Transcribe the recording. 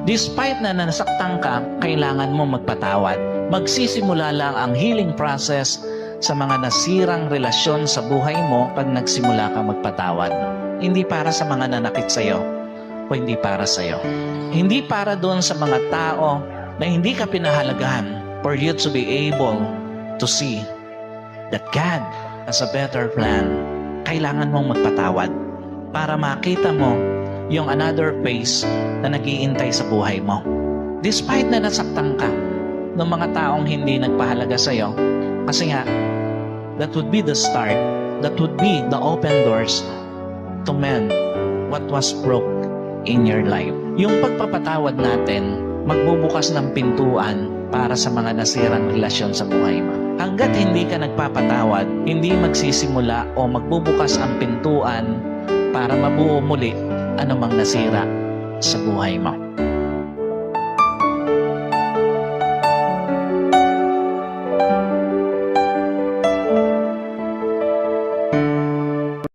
Despite na nasaktan ka, kailangan mo magpatawad. Magsisimula lang ang healing process sa mga nasirang relasyon sa buhay mo pag nagsimula ka magpatawad. Hindi para sa mga nanakit sa'yo, o hindi para sa'yo. Hindi para doon sa mga tao na hindi ka pinahalagahan, for you to be able to see that God has a better plan. Kailangan mong magpatawad para makita mo yung another phase na nag-iintay sa buhay mo. Despite na nasaktan ka ng mga taong hindi nagpahalaga sa'yo, kasi nga, that would be the start, that would be the open doors to mend what was broke in your life. Yung pagpapatawad natin, magbubukas ng pintuan para sa mga nasirang relasyon sa buhay mo. Hanggat hindi ka nagpapatawad, hindi magsisimula o magbubukas ang pintuan para mabuo muli anumang nasira sa buhay mo.